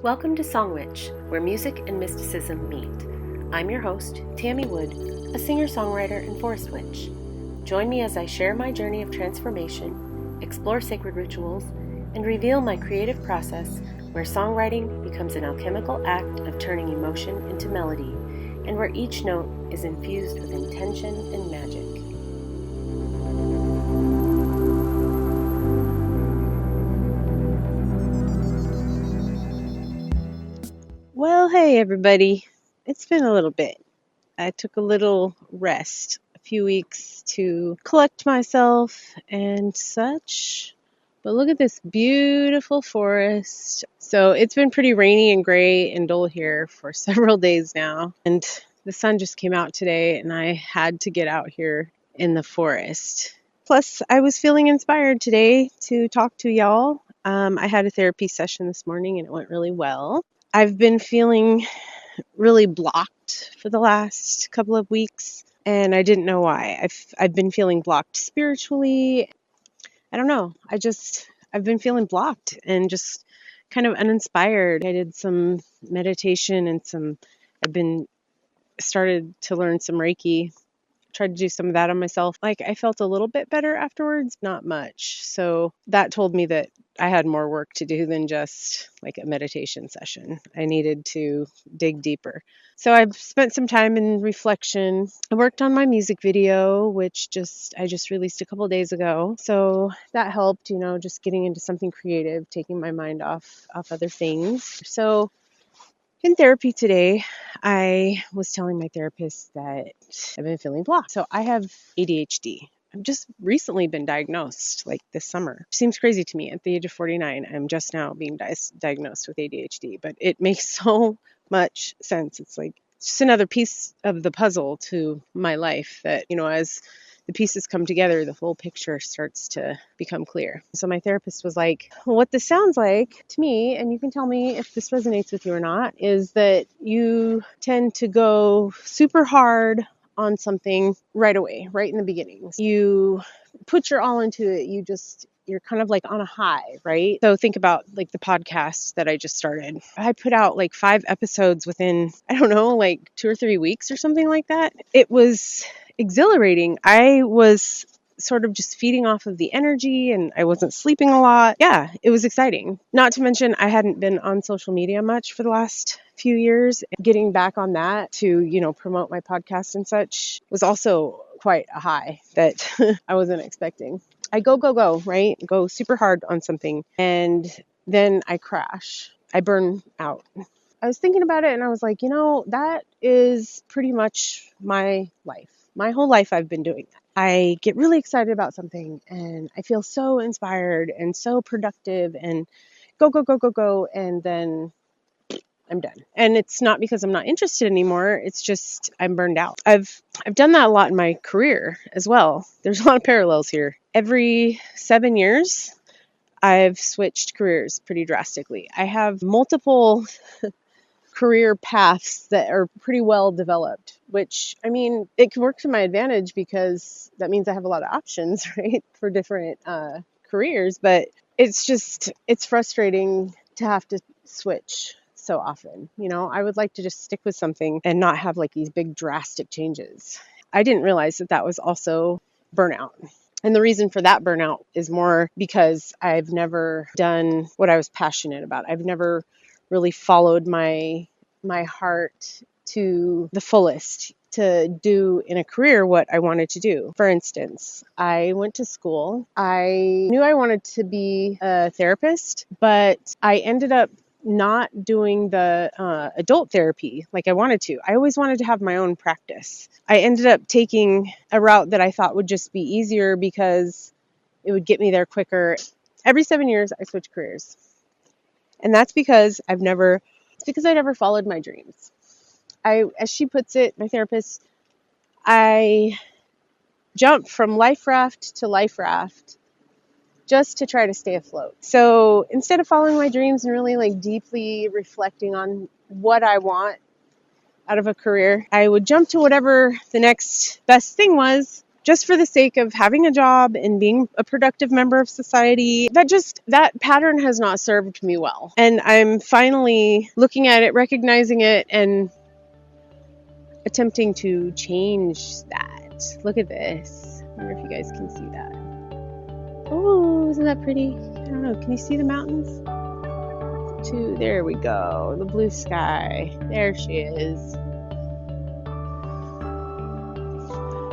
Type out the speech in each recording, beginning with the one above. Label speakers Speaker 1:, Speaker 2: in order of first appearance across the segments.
Speaker 1: Welcome to Song Witch, where music and mysticism meet. I'm your host, Tammy Wood, a singer-songwriter and forest witch. Join me as I share my journey of transformation, explore sacred rituals, and reveal my creative process where songwriting becomes an alchemical act of turning emotion into melody, and where each note is infused with intention and magic.
Speaker 2: Well, hey everybody. It's been a little bit. I took a little rest, a few weeks to collect myself and such. But look at this beautiful forest. So it's been pretty rainy and gray and dull here for several days now. And the sun just came out today and I had to get out here in the forest. Plus, I was feeling inspired today to talk to y'all. I had a therapy session this morning and it went really well. I've been feeling really blocked for the last couple of weeks, and I didn't know why. I've been feeling blocked spiritually. I don't know. I've been feeling blocked and just kind of uninspired. I did some meditation and I've been started to learn some Reiki. Tried to do some of that on myself. Like, I felt a little bit better afterwards, not much. So that told me that I had more work to do than just like a meditation session. I needed to dig deeper. So I've spent some time in reflection. I worked on my music video, which I just released a couple of days ago. So that helped, just getting into something creative, taking my mind off other things. So in therapy today, I was telling my therapist that I've been feeling blocked. So I have ADHD. I've just recently been diagnosed, like this summer. Seems crazy to me. At the age of 49, I'm just now being diagnosed with ADHD, but it makes so much sense. It's like just another piece of the puzzle to my life that, as the pieces come together, the whole picture starts to become clear. So my therapist was like, well, what this sounds like to me, and you can tell me if this resonates with you or not, is that you tend to go super hard on something right away, right in the beginning. You put your all into it. You're kind of like on a high, right? So think about like the podcast that I just started. I put out like 5 episodes within, I don't know, like 2 or 3 weeks or something like that. It was exhilarating. I was sort of just feeding off of the energy and I wasn't sleeping a lot. Yeah, it was exciting. Not to mention I hadn't been on social media much for the last few years. Getting back on that to, promote my podcast and such was also quite a high that I wasn't expecting. I go, right? Go super hard on something and then I crash. I burn out. I was thinking about it and I was like, that is pretty much my life. My whole life I've been doing that. I get really excited about something and I feel so inspired and so productive and go, and then I'm done. And it's not because I'm not interested anymore. It's just I'm burned out. I've done that a lot in my career as well. There's a lot of parallels here. Every 7 years, I've switched careers pretty drastically. I have multiple career paths that are pretty well developed, which, it can work to my advantage because that means I have a lot of options, right, for different careers. But it's frustrating to have to switch so often. I would like to just stick with something and not have like these big drastic changes. I didn't realize that was also burnout. And the reason for that burnout is more because I've never done what I was passionate about. I've never really followed my heart to the fullest to do in a career what I wanted to do. For instance, I went to school. I knew I wanted to be a therapist, but I ended up not doing the adult therapy like I wanted to. I always wanted to have my own practice. I ended up taking a route that I thought would just be easier because it would get me there quicker. Every 7 years, I switch careers. And that's because I never followed my dreams. As she puts it, my therapist, I jumped from life raft to life raft just to try to stay afloat. So instead of following my dreams and really like deeply reflecting on what I want out of a career, I would jump to whatever the next best thing was just for the sake of having a job and being a productive member of society. That pattern has not served me well. And I'm finally looking at it, recognizing it, and attempting to change that. Look at this. I wonder if you guys can see that. Oh, isn't that pretty? I don't know. Can you see the mountains? There we go. The blue sky. There she is.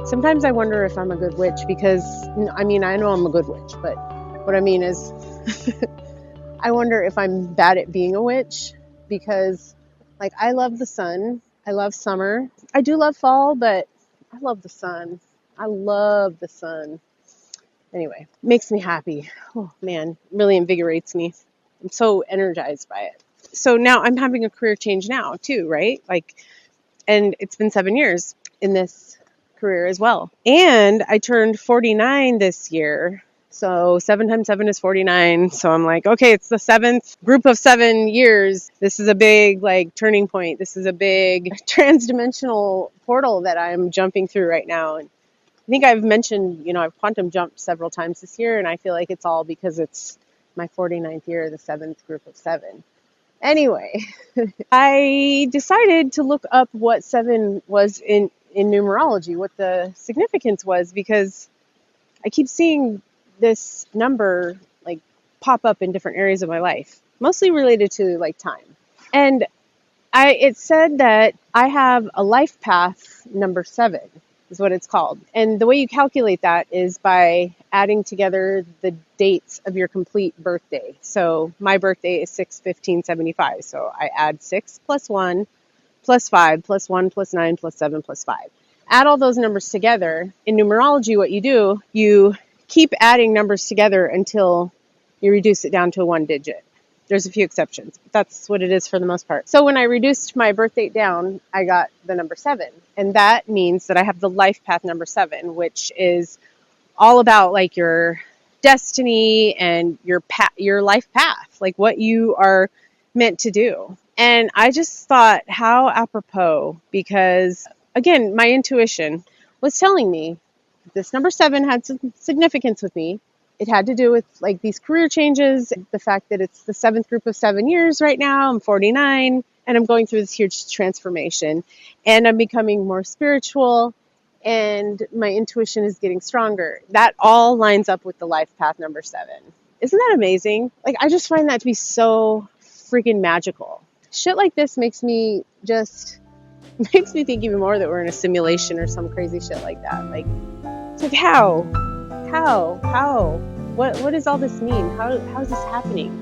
Speaker 2: Sometimes I wonder if I'm a good witch because, I know I'm a good witch, but what I mean is I wonder if I'm bad at being a witch because, like, I love the sun. I love summer. I do love fall, but I love the sun. I love the sun. Anyway, makes me happy. Oh, man, really invigorates me. I'm so energized by it. So now I'm having a career change now, too, right? And it's been 7 years in this career as well. And I turned 49 this year. So 7 times 7 is 49. So I'm like, okay, it's the 7th group of 7 years. This is a big turning point. This is a big transdimensional portal that I'm jumping through right now. And I think I've mentioned, I've quantum jumped several times this year, and I feel like it's all because it's my 49th year, the 7th group of 7. Anyway, I decided to look up what 7 was in numerology, what the significance was, because I keep seeing this number pop up in different areas of my life, mostly related to time. And it said that I have a life path number 7 is what it's called. And the way you calculate that is by adding together the dates of your complete birthday. So my birthday is 6/15/75. So I add 6 plus 1 plus 5 plus 1 plus 9 plus 7 plus 5. Add all those numbers together. In numerology, what you do, you keep adding numbers together until you reduce it down to a 1 digit. There's a few exceptions, but that's what it is for the most part. So when I reduced my birth date down, I got the number 7. And that means that I have the life path number 7, which is all about your destiny and your life path, what you are meant to do. And I just thought, how apropos, because again, my intuition was telling me this number 7 had some significance with me. It had to do with these career changes, the fact that it's the 7th group of 7 years right now. I'm 49 and I'm going through this huge transformation, and I'm becoming more spiritual, and my intuition is getting stronger. That all lines up with the life path number 7. Isn't that amazing? I just find that to be so freaking magical. Shit like this makes me think even more that we're in a simulation or some crazy shit like that. It's how? What does all this mean? How is this happening?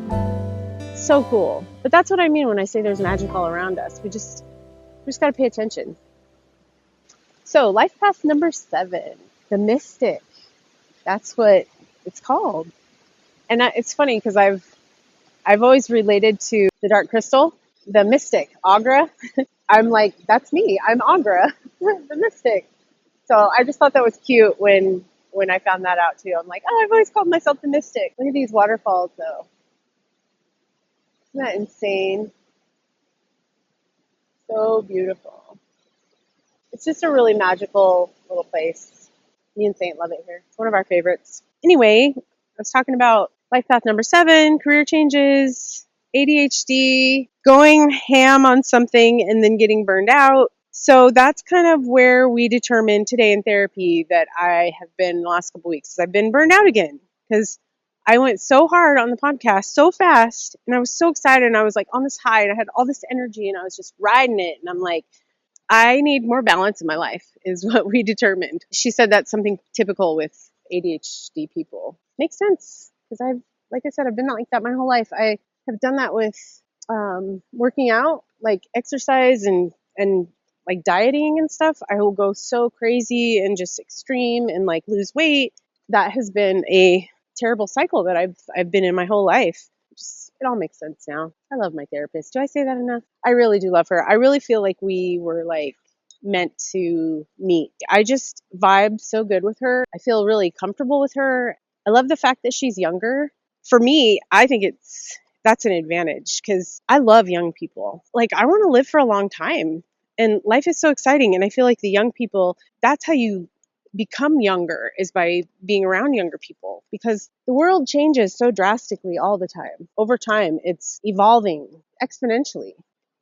Speaker 2: So cool. But that's what I mean when I say there's magic all around us. We just got to pay attention. So life path number 7, the mystic. That's what it's called. And it's funny because I've always related to the dark crystal, the mystic, Agra. I'm like, that's me. I'm Agra, the mystic. So I just thought that was cute when I found that out too. I'm like, oh, I've always called myself the mystic. Look at these waterfalls though. Isn't that insane? So beautiful. It's just a really magical little place. Me and Saint love it here. It's one of our favorites. Anyway, I was talking about life path number 7, career changes, ADHD, going ham on something and then getting burned out. So that's kind of where we determined today in therapy that I have been the last couple of weeks. I've been burned out again because I went so hard on the podcast so fast, and I was so excited, and I was on this high, and I had all this energy, and I was just riding it. And I'm like, I need more balance in my life is what we determined. She said that's something typical with ADHD people. Makes sense because like I said, I've been like that my whole life. I have done that with working out, exercise and dieting and stuff. I will go so crazy and just extreme and lose weight. That has been a terrible cycle that I've been in my whole life. It all makes sense now. I love my therapist. Do I say that enough? I really do love her. I really feel like we were meant to meet. I just vibe so good with her. I feel really comfortable with her. I love the fact that she's younger. For me, I think that's an advantage because I love young people. I want to live for a long time, and life is so exciting. And I feel like the young people, that's how you become younger is by being around younger people, because the world changes so drastically all the time. Over time, it's evolving exponentially.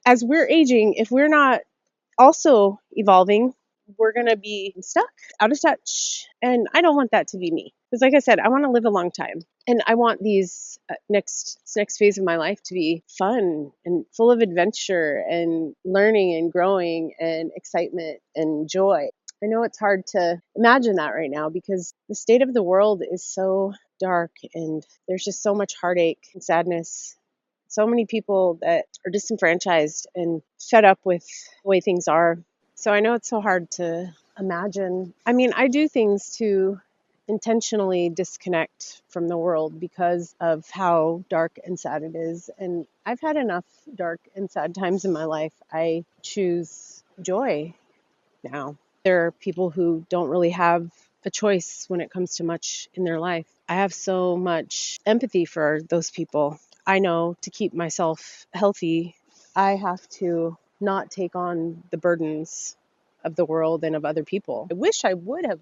Speaker 2: As we're aging, if we're not also evolving, we're going to be stuck, out of touch. And I don't want that to be me. Because like I said, I want to live a long time. And I want these next phase of my life to be fun and full of adventure and learning and growing and excitement and joy. I know it's hard to imagine that right now because the state of the world is so dark and there's just so much heartache and sadness. So many people that are disenfranchised and fed up with the way things are. So I know it's so hard to imagine. I mean, I do things to intentionally disconnect from the world because of how dark and sad it is. And I've had enough dark and sad times in my life. I choose joy now. There are people who don't really have a choice when it comes to much in their life. I have so much empathy for those people. I know to keep myself healthy, I have to not take on the burdens of the world and of other people. I wish I would have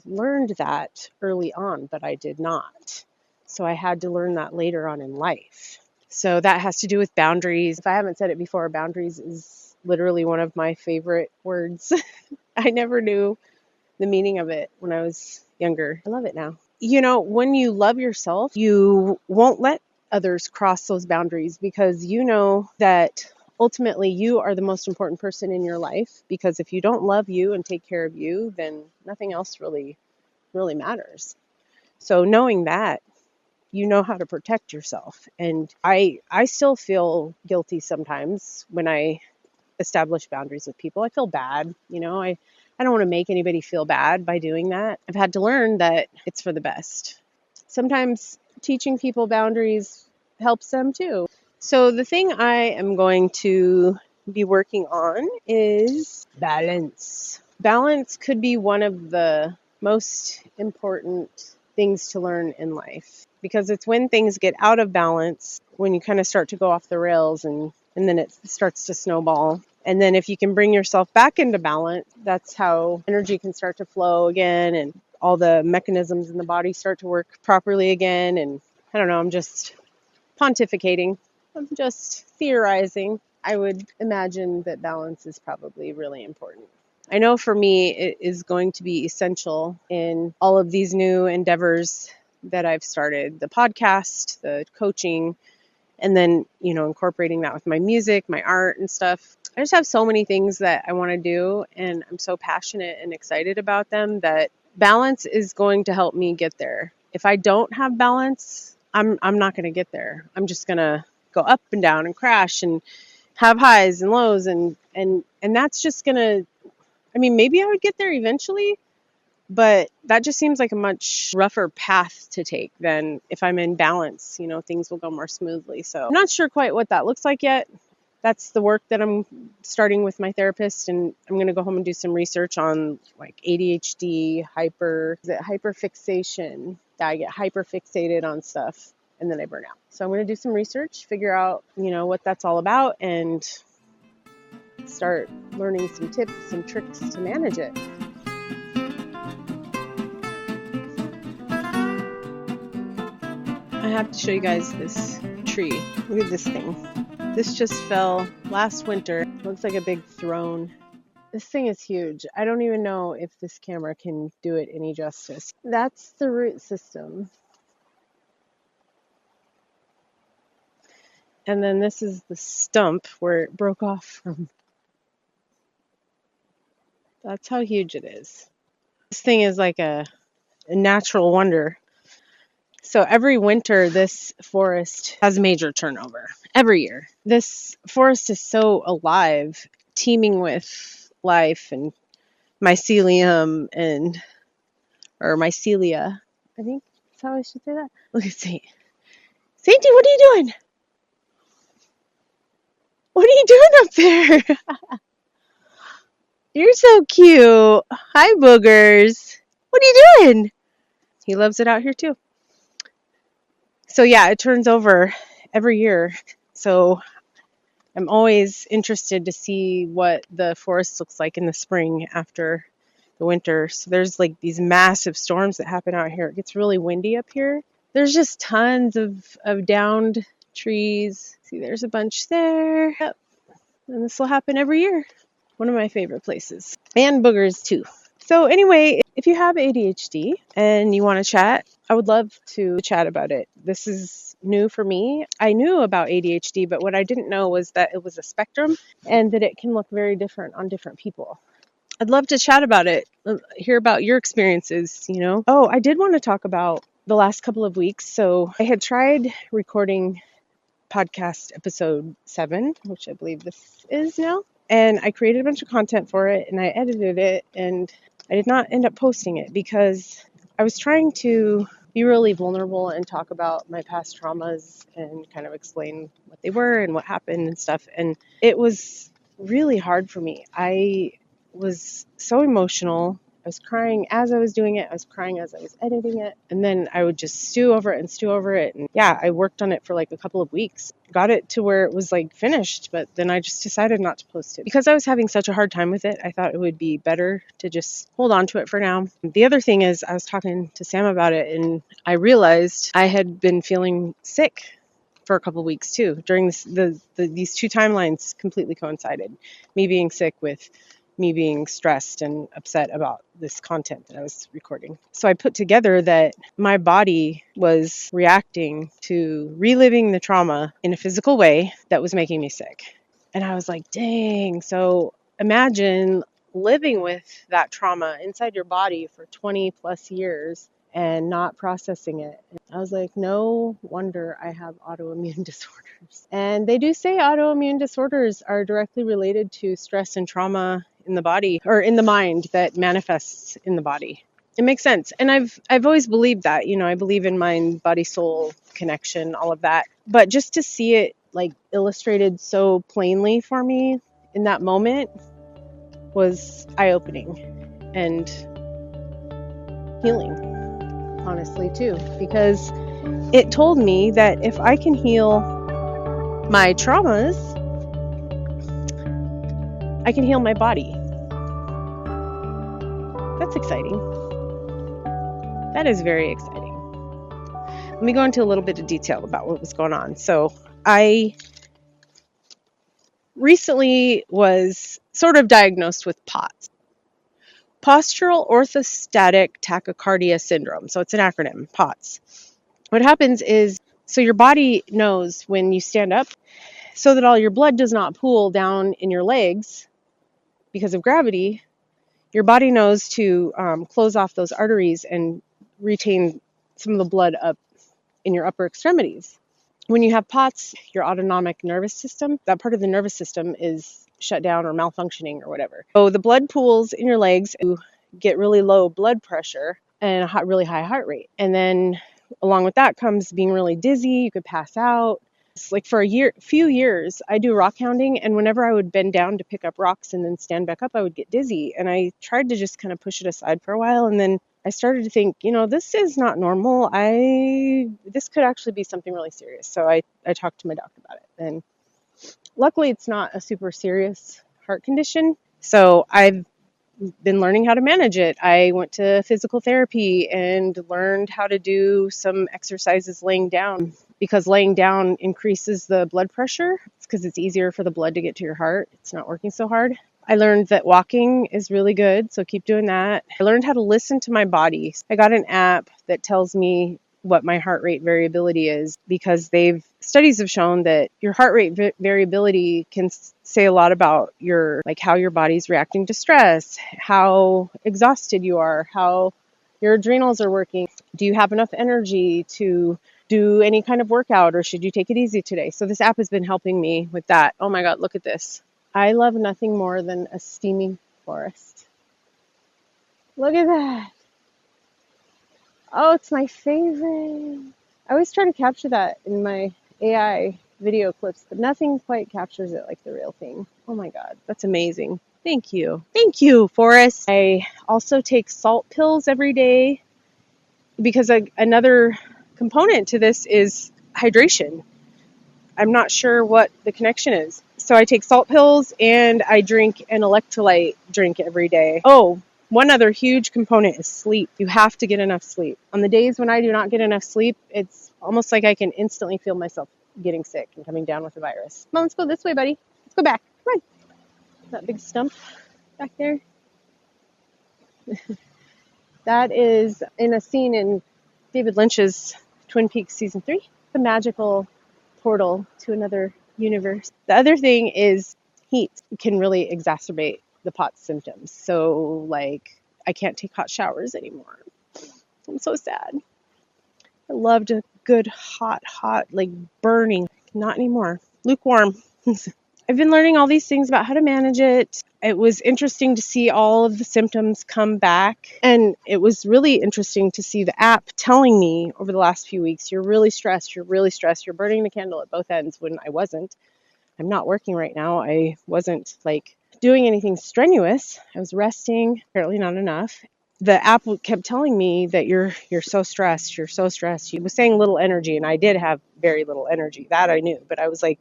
Speaker 2: learned that early on, but I did not. So I had to learn that later on in life. So that has to do with boundaries. If I haven't said it before, boundaries is literally one of my favorite words. I never knew the meaning of it when I was younger. I love it now. You know, when you love yourself, you won't let others cross those boundaries because you know that ultimately you are the most important person in your life, because if you don't love you and take care of you, then nothing else really matters. So knowing that, you know how to protect yourself. And I still feel guilty sometimes when I establish boundaries with people. I feel bad, I don't want to make anybody feel bad by doing that. I've had to learn that it's for the best. Sometimes teaching people boundaries helps them too. So the thing I am going to be working on is balance. Balance could be one of the most important things to learn in life, because it's when things get out of balance, when you kind of start to go off the rails, and then it starts to snowball. And then if you can bring yourself back into balance, that's how energy can start to flow again and all the mechanisms in the body start to work properly again. And I don't know, I'm just pontificating. I'm just theorizing. I would imagine that balance is probably really important. I know for me, it is going to be essential in all of these new endeavors that I've started, the podcast, the coaching, and then, incorporating that with my music, my art and stuff. I just have so many things that I want to do, and I'm so passionate and excited about them that balance is going to help me get there. If I don't have balance, I'm not going to get there. I'm just going to go up and down and crash and have highs and lows, and that's just going to, maybe I would get there eventually, but that just seems like a much rougher path to take than if I'm in balance. Things will go more smoothly. So I'm not sure quite what that looks like yet. That's the work that I'm starting with my therapist, and I'm going to go home and do some research on like ADHD, hyper-fixation. Yeah, I get hyper-fixated on stuff and then I burn out. So I'm going to do some research, figure out, what that's all about, and start learning some tips and tricks to manage it. I have to show you guys this tree. Look at this thing. This just fell last winter. It looks like a big throne. This thing is huge. I don't even know if this camera can do it any justice. That's the root system. And then this is the stump where it broke off from. That's how huge it is. This thing is like a natural wonder. So every winter, this forest has major turnover. Every year. This forest is so alive, teeming with life and mycelium or mycelia. I think that's how I should say that. Look at Saint. Sainty, what are you doing? What are you doing up there? You're so cute. Hi, boogers. What are you doing? He loves it out here too. So yeah, it turns over every year. So I'm always interested to see what the forest looks like in the spring after the winter. So there's like these massive storms that happen out here. It gets really windy up here. There's just tons of downed trees. See, there's a bunch there. Yep. And this will happen every year. One of my favorite places. And boogers too. So anyway, if you have ADHD and you want to chat, I would love to chat about it. This is new for me. I knew about ADHD, but what I didn't know was that it was a spectrum and that it can look very different on different people. I'd love to chat about it, hear about your experiences, Oh, I did want to talk about the last couple of weeks. So I had tried recording podcast episode 7, which I believe this is now. And I created a bunch of content for it and I edited it, and I did not end up posting it because I was trying to be really vulnerable and talk about my past traumas and kind of explain what they were and what happened and stuff. And it was really hard for me. I was so emotional. I was crying as I was doing it. I was crying as I was editing it. And then I would just stew over it. And yeah, I worked on it for like a couple of weeks. Got it to where it was like finished, but then I just decided not to post it. Because I was having such a hard time with it, I thought it would be better to just hold on to it for now. The other thing is I was talking to Sam about it, and I realized I had been feeling sick for a couple of weeks too. During these two timelines completely coincided. Me being sick with me being stressed and upset about this content that I was recording. So I put together that my body was reacting to reliving the trauma in a physical way that was making me sick. And I was like, dang. So imagine living with that trauma inside your body for 20 plus years and not processing it. And I was like, no wonder I have autoimmune disorders. And they do say autoimmune disorders are directly related to stress and trauma in the body or in the mind that manifests in the body. It makes sense. And I've always believed that, I believe in mind, body, soul connection, all of that. But just to see it like illustrated so plainly for me in that moment was eye-opening and healing, honestly, too, because it told me that if I can heal my traumas, I can heal my body. That's exciting. That is very exciting. Let me go into a little bit of detail about what was going on. So I recently was sort of diagnosed with POTS, postural orthostatic tachycardia syndrome. So it's an acronym, POTS. What happens is, so your body knows when you stand up so that all your blood does not pool down in your legs because of gravity. Your body knows to close off those arteries and retain some of the blood up in your upper extremities. When you have POTS, your autonomic nervous system, that part of the nervous system is shut down or malfunctioning or whatever. So the blood pools in your legs, you get really low blood pressure and a really high heart rate. And then along with that comes being really dizzy. You could pass out. It's like for few years, I do rock hounding, and whenever I would bend down to pick up rocks and then stand back up, I would get dizzy. And I tried to just kind of push it aside for a while, and then I started to think, this is not normal. This could actually be something really serious. So I talked to my doctor about it, and luckily it's not a super serious heart condition. So I've been learning how to manage it. I went to physical therapy and learned how to do some exercises laying down, because laying down increases the blood pressure. It's because it's easier for the blood to get to your heart. It's not working so hard. I learned that walking is really good, so keep doing that. I learned how to listen to my body. I got an app that tells me what my heart rate variability is, because studies have shown that your heart rate variability can say a lot about how your body's reacting to stress, how exhausted you are, how your adrenals are working. Do you have enough energy to do any kind of workout, or should you take it easy today? So this app has been helping me with that. Oh my God, look at this. I love nothing more than a steaming forest. Look at that. Oh, it's my favorite. I always try to capture that in my AI video clips, but nothing quite captures it like the real thing. Oh my God, that's amazing. Thank you. Thank you, Forrest. I also take salt pills every day because another component to this is hydration. I'm not sure what the connection is. So I take salt pills and I drink an electrolyte drink every day. Oh, one other huge component is sleep. You have to get enough sleep. On the days when I do not get enough sleep, it's almost like I can instantly feel myself getting sick and coming down with the virus. Come on, let's go this way, buddy. Let's go back. Come on. That big stump back there. That is in a scene in David Lynch's Twin Peaks season 3, the magical portal to another universe. The other thing is heat can really exacerbate the POTS symptoms. So, like, I can't take hot showers anymore. I'm so sad. I loved a good hot, like burning. Not anymore. Lukewarm. I've been learning all these things about how to manage it. It was interesting to see all of the symptoms come back. And it was really interesting to see the app telling me over the last few weeks, you're really stressed, you're burning the candle at both ends, when I wasn't. I'm not working right now. I wasn't like doing anything strenuous. I was resting, apparently not enough. The app kept telling me that you're so stressed, you're so stressed. It was saying little energy, and I did have very little energy. That I knew, but I was like,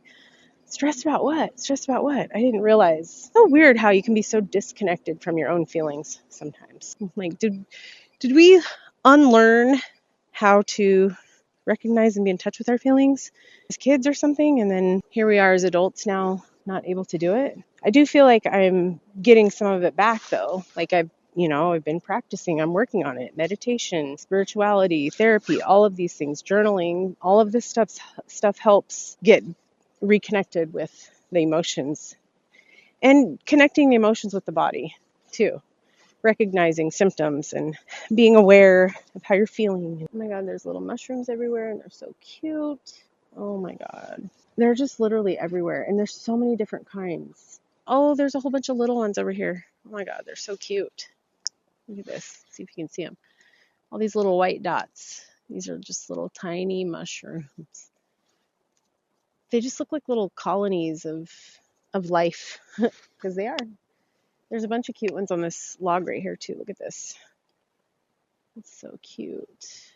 Speaker 2: stressed about what? Stressed about what? I didn't realize. So weird how you can be so disconnected from your own feelings sometimes. Like, did we unlearn how to recognize and be in touch with our feelings as kids or something? And then here we are as adults now, not able to do it. I do feel like I'm getting some of it back, though. Like I've been practicing. I'm working on it. Meditation, spirituality, therapy, all of these things, journaling, all of this stuff helps get reconnected with the emotions and connecting the emotions with the body too. Recognizing symptoms and being aware of how you're feeling. Oh my God, there's little mushrooms everywhere and they're so cute. Oh my God. They're just literally everywhere and there's so many different kinds. Oh, there's a whole bunch of little ones over here. Oh my God, they're so cute. Look at this. See if you can see them. All these little white dots. These are just little tiny mushrooms. They just look like little colonies of life because they are. There's a bunch of cute ones on this log right here too. Look at this. It's so cute.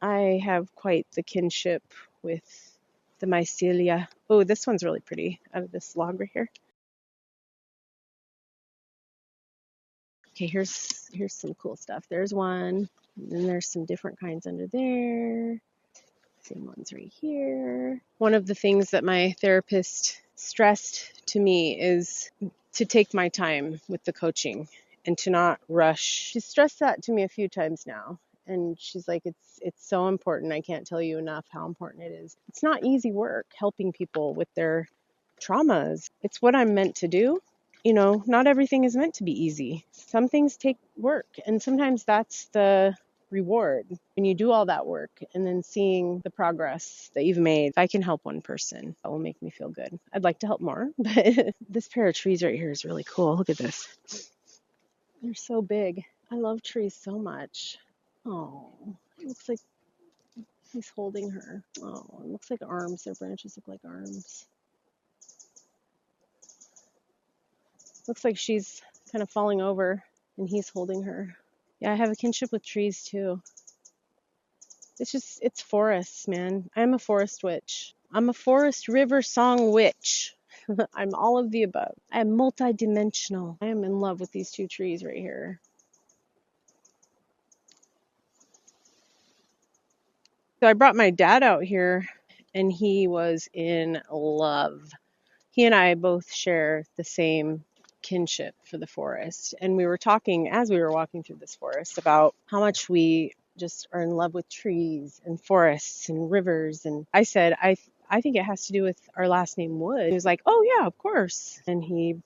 Speaker 2: I have quite the kinship with the mycelia. Oh, this one's really pretty out of this log right here. Okay, here's some cool stuff. There's one, and then there's some different kinds under there. Same ones right here. One of the things that my therapist stressed to me is to take my time with the coaching and to not rush. She stressed that to me a few times now. And she's like, it's so important. I can't tell you enough how important it is. It's not easy work helping people with their traumas. It's what I'm meant to do. Not everything is meant to be easy. Some things take work, and sometimes that's the reward when you do all that work and then seeing the progress that you've made. If I can help one person, that will make me feel good. I'd like to help more, but this pair of trees right here is really cool. Look at this. They're so big. I love trees so much. Oh, it looks like he's holding her. Oh, it looks like arms. Their branches look like arms. Looks like she's kind of falling over and he's holding her. Yeah, I have a kinship with trees too. It's forests, man. I'm a forest witch. I'm a forest river song witch. I'm all of the above. I am multidimensional. I am in love with these two trees right here. So I brought my dad out here and he was in love. He and I both share the same kinship for the forest. And we were talking as we were walking through this forest about how much we just are in love with trees and forests and rivers. And I said, I think it has to do with our last name Wood. He was like, oh yeah, of course. And he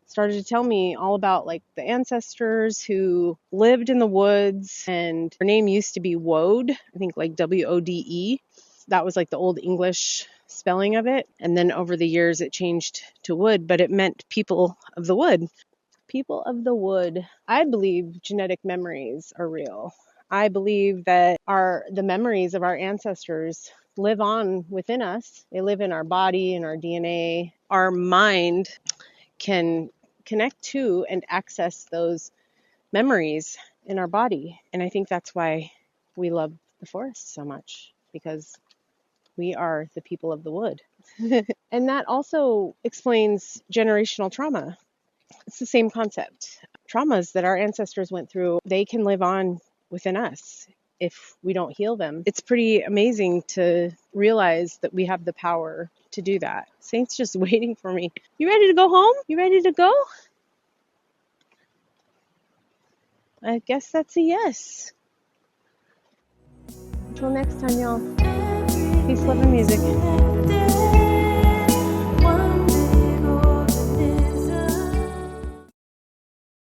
Speaker 2: started to tell me all about like the ancestors who lived in the woods, and her name used to be Wode, I think like Wode. That was like the old English spelling of it. And then over the years it changed to Wood, but it meant people of the wood. People of the wood. I believe genetic memories are real. I believe that the memories of our ancestors live on within us. They live in our body, in our DNA. Our mind can connect to and access those memories in our body. And I think that's why we love the forest so much, because We are the people of the wood. And that also explains generational trauma. It's the same concept. Traumas that our ancestors went through, they can live on within us if we don't heal them. It's pretty amazing to realize that we have the power to do that. Saint's just waiting for me. You ready to go home? You ready to go? I guess that's a yes. Until next time, y'all. Peace, love, and music.